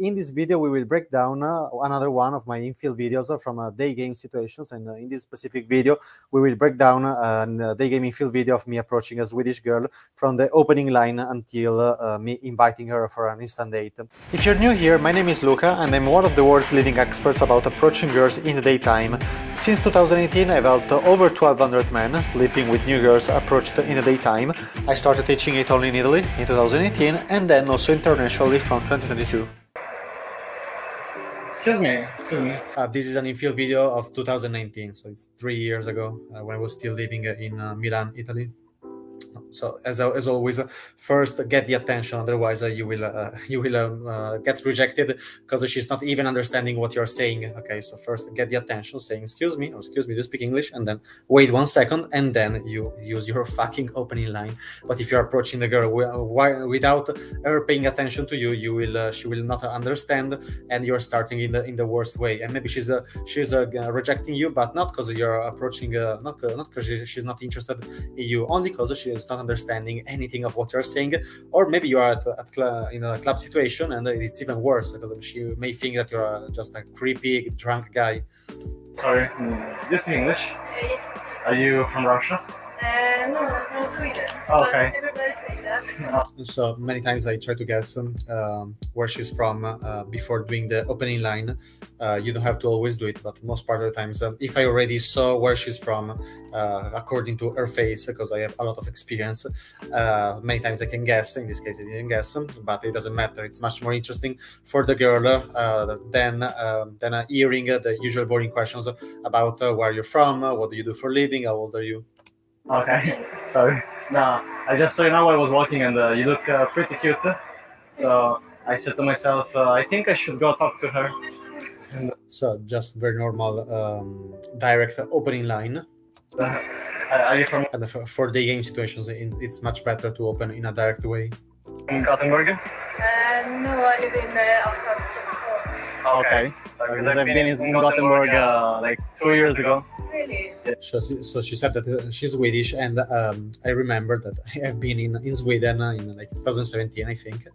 In this video, we will break down another one of my Infield videos from Daygame situations. And in this specific video, we will break down a Daygame Infield video of me approaching a Swedish girl from the opening line until me inviting her for an instant date. If you're new here, my name is Luca, and I'm one of the world's leading experts about approaching girls in the daytime. Since 2018, I've helped over 1,200 men sleeping with new girls approached in the daytime. I started teaching it only in Italy in 2018, and then also internationally from 2022. Excuse me. This is an Infield video of 2019, so it's 3 years ago when I was still living in Milan, Italy. So as always, first get the attention, otherwise you will get rejected because she's not even understanding what you're saying. Okay, so first get the attention, saying excuse me, or excuse me, do you speak English, and then wait 1 second, and then you use your fucking opening line. But if you're approaching the girl without her paying attention to you, she will not understand, and you're starting in the worst way. And maybe she's rejecting you, but not because you're approaching, not because she's not interested in you, only because she is not understanding anything of what you're saying. Or maybe you are in a club situation, and it's even worse because she may think that you're just a creepy drunk guy. Sorry, do you speak English? Yes. Are you from Russia? No, I'm from Sweden. Okay. But everybody's saying that. So many times I try to guess where she's from before doing the opening line. You don't have to always do it, but most part of the times, if I already saw where she's from, according to her face, because I have a lot of experience, many times I can guess. In this case, I didn't guess, but it doesn't matter. It's much more interesting for the girl than hearing the usual boring questions about where you're from, what do you do for a living, how old are you. Okay, sorry. No, I just saw you now. I was walking and you look pretty cute. So I said to myself, I think I should go talk to her. So just very normal, direct opening line. Are you from And for the game situations, it's much better to open in a direct way. Gothenburg? No, I live in outside Stockholm. Okay. Because I've been in Gothenburg like 2 years ago. Really? So she said that she's Swedish, and I remember that I have been in Sweden in like 2017, I think.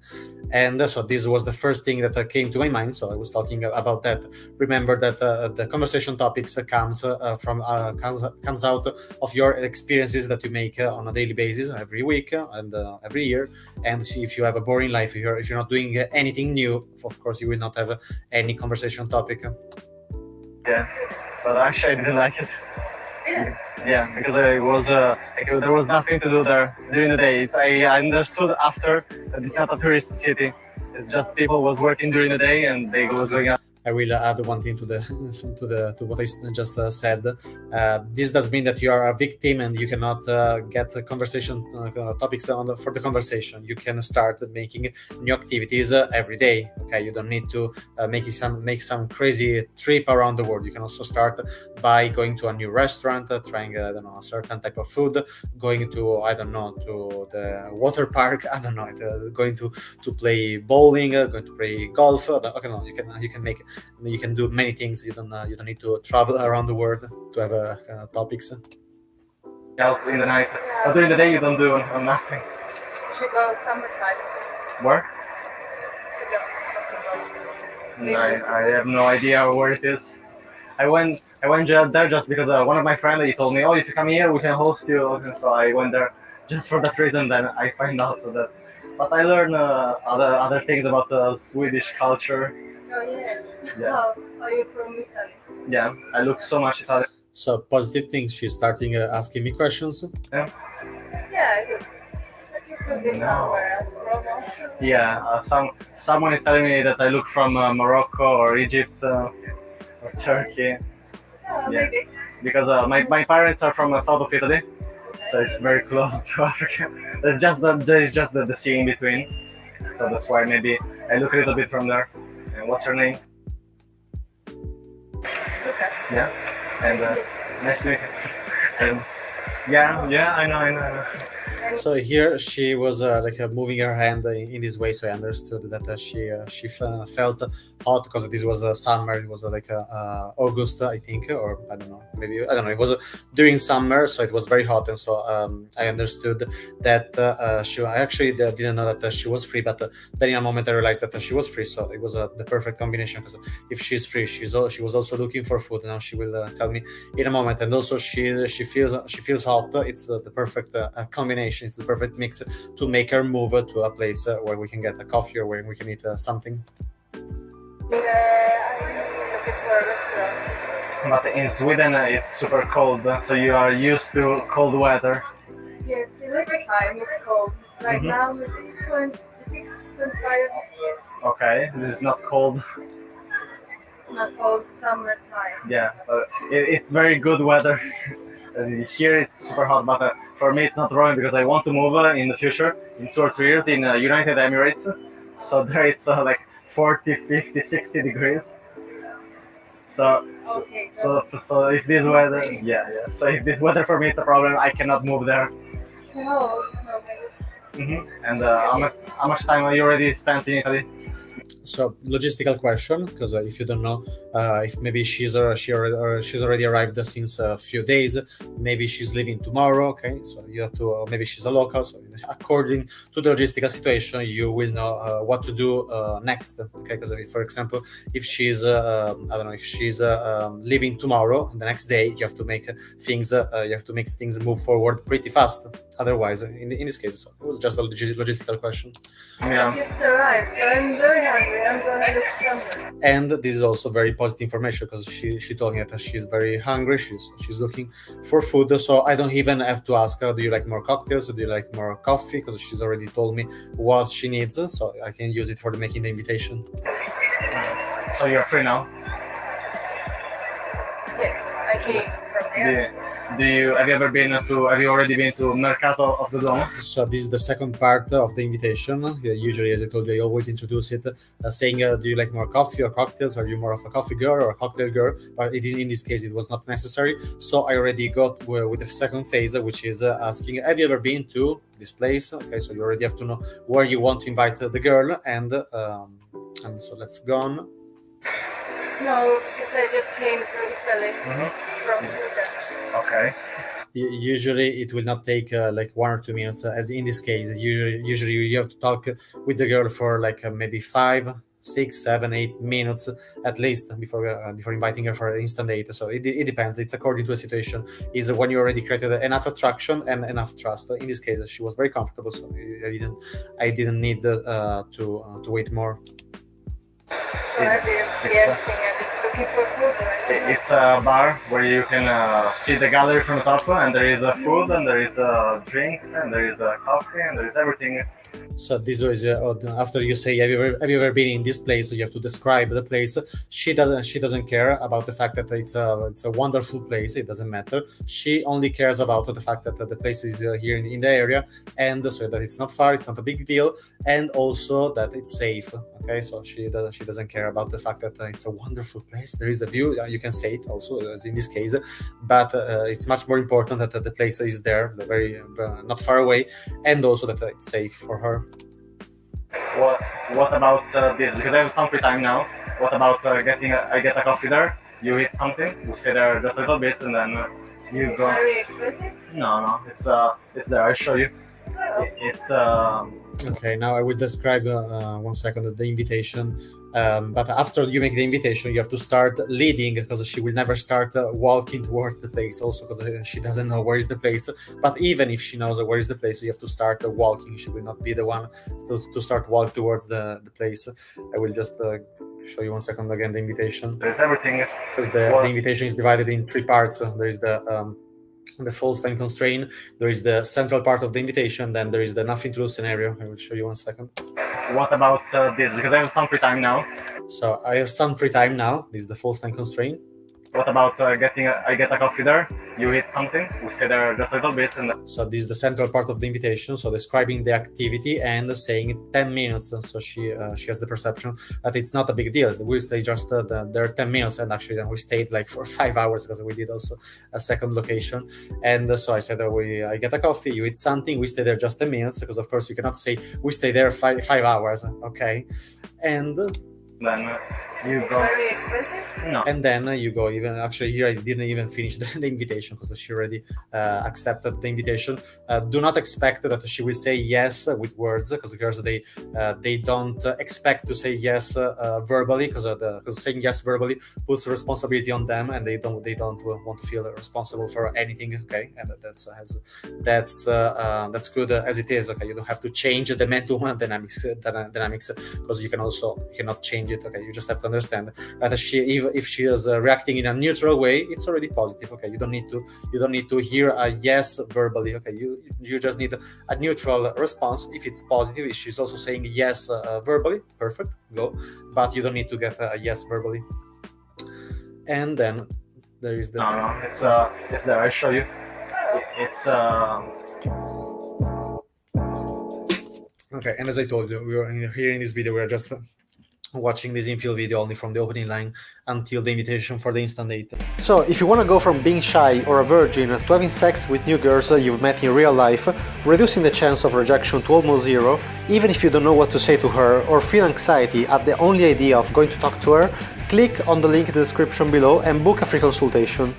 And so this was the first thing that came to my mind. So I was talking about that. Remember that the conversation topics comes out of your experiences that you make on a daily basis, every week and every year. And if you have a boring life, if you're not doing anything new, of course you will not have any conversation topic. Yeah, but actually I didn't like it. Yeah. Yeah, because I was there was nothing to do there during the day. I understood after that it's not a tourist city. It's just people was working during the day and they was going out. I will add one thing to what I just said. This does mean that you are a victim and you cannot get conversation topics for the conversation. You can start making new activities every day. Okay, you don't need to make some crazy trip around the world. You can also start by going to a new restaurant, trying a certain type of food, going to to the water park. Going to play bowling, going to play golf. You can do many things. You don't need to travel around the world to have topics. Out in the night, but during the day you don't do nothing. Should go summertime. Where? Should go No, I have no idea where it is. I went there just because one of my friends, he told me, oh, if you come here, we can host you. And so I went there just for that reason. Then I find out that. But I learned other things about the Swedish culture. Oh, yes. Yeah. Are you from Italy? Yeah, I look so much Italian. So positive things. She's starting asking me questions. Yeah, I do. But you could be somewhere else, promotion. Yeah, someone is telling me that I look from Morocco or Egypt or Turkey. Yeah, Yeah. maybe. Because my parents are from the south of Italy, so it's very close to Africa. There's just the sea in between, so that's why maybe I look a little bit from there. And what's your name? Okay. Yeah, and nice to meet you. And yeah, I know. And So here she was moving her hand in this way, so I understood that she felt hot because this was summer. It was August, I think, or I don't know, maybe I don't know. It was during summer, so it was very hot, and so I understood that I actually didn't know that she was free, but then in a moment I realized that she was free, so it was the perfect combination. Because if she's free, she was also looking for food. Now she will tell me in a moment, and also she feels hot. It's the perfect combination. It's the perfect mix to make her move to a place where we can get a coffee or where we can eat something. Yeah, I'm looking for a restaurant. But in Sweden it's super cold, so you are used to cold weather. Yes, in winter time it's cold. Right Mhm. now maybe 26, 25. Okay, this is not cold. It's not cold summertime. Yeah, it's very good weather. Here it's super hot, but for me it's not wrong because I want to move in the future in 2 or 3 years in United Emirates. So there it's like 40, 50, 60 degrees. So Okay, so if this weather, yeah. So if this weather for me it's a problem, I cannot move there. no, maybe. And how much time have you already spent in Italy? So logistical question, because if you don't know, if maybe she's already arrived since a few days, maybe she's leaving tomorrow. Okay, so you have to maybe she's a local. So according to the logistical situation, you will know what to do next. Okay, because for example, if she's I don't know, if she's leaving tomorrow, the next day you have to make things move forward pretty fast. Otherwise, in this case, it was just a logistical question. Yeah. I just arrived, so I'm very hungry. I'm gonna look somewhere. And this is also very positive information because she told me that she's very hungry. She's looking for food. So I don't even have to ask her, do you like more cocktails or do you like more coffee? Because she's already told me what she needs, so I can use it for making the invitation. So you're free now. Yes, I came from there. Have you already been to Mercato of the Duomo? So this is the second part of the invitation. Usually, as I told you, I always introduce it saying, do you like more coffee or cocktails? Are you more of a coffee girl or a cocktail girl? But in this case, it was not necessary. So I already got with the second phase, which is asking, have you ever been to this place? Okay, so you already have to know where you want to invite the girl, and so let's go on. No, because I just came to Italy from Sweden. Okay. Usually it will not take like 1 or 2 minutes, as in this case usually you have to talk with the girl for maybe 5, 6, 7, 8 minutes at least before inviting her for an instant date. So it depends. It's according to the situation. Is when you already created enough attraction and enough trust. In this case, she was very comfortable, so I didn't need to wait more. So I didn't see anything. I'm just looking for food. Right? It's a bar where you can see the gallery from the top, and there is food, and there is drinks, and there is coffee, and there is everything. So this was after you say, have you ever been in this place? So you have to describe the place. She doesn't care about the fact that it's a wonderful place. It doesn't matter. She only cares about the fact that the place is here in the area, and so that it's not far. It's not a big deal, and also that it's safe. Okay, so she doesn't care about the fact that it's a wonderful place. There is a view. You can say it also, as in this case, but it's much more important that the place is there, very not far away, and also that it's safe for her. What about this? Because I have some free time now. What about I get a coffee there? You eat something. You stay there just a little bit, and then you go. Very expensive? No, it's there. I'll show you. Oh. It's Okay, now I will describe 1 second the invitation. But after you make the invitation, you have to start leading, because she will never start walking towards the place. Also, because she doesn't know where is the place. But even if she knows where is the place, you have to start walking. She will not be the one to start walk towards the place. I will just show you 1 second again the invitation. there's everything. Because the invitation is divided in 3 parts. There is the false time constraint, there is the central part of the invitation, then there is the nothing to lose scenario. I will show you 1 second. What about this? Because I have some free time now. So I have some free time now. This is the false time constraint. What about I get a coffee there? you hit something, we stay there just a little bit, and then So this is the central part of the invitation. So describing the activity and saying 10 minutes. So she has the perception that it's not a big deal. We stay just there 10 minutes, and actually then we stayed like for 5 hours because we did also a second location. And so I said, I get a coffee, you eat something, we stay there just 10 minutes, because of course you cannot say we stay there 5 hours. Okay, and then you It's go. very expensive. No. and then you go. Even actually here I didn't even finish the invitation because she already accepted the invitation. Do not expect that she will say yes with words, because girls they don't expect to say yes verbally, because saying yes verbally puts responsibility on them, and they don't want to feel responsible for anything. Okay, and that's good as it is. Okay, you don't have to change the man-to-woman dynamics because you cannot change it. Okay, you just have to understand that if she is reacting in a neutral way, it's already positive. Okay, you don't need to hear a yes verbally. Okay, you just need a neutral response. If it's positive, if she's also saying yes verbally, perfect, go. But you don't need to get a yes verbally. And then there is the No, it's there. I show you. It's okay. And as I told you, we were here in this video. We are just watching this Infield video only from the opening line until the invitation for the instant date. So if you want to go from being shy or a virgin to having sex with new girls you've met in real life, reducing the chance of rejection to almost zero, even if you don't know what to say to her or feel anxiety at the only idea of going to talk to her, click on the link in the description below and book a free consultation.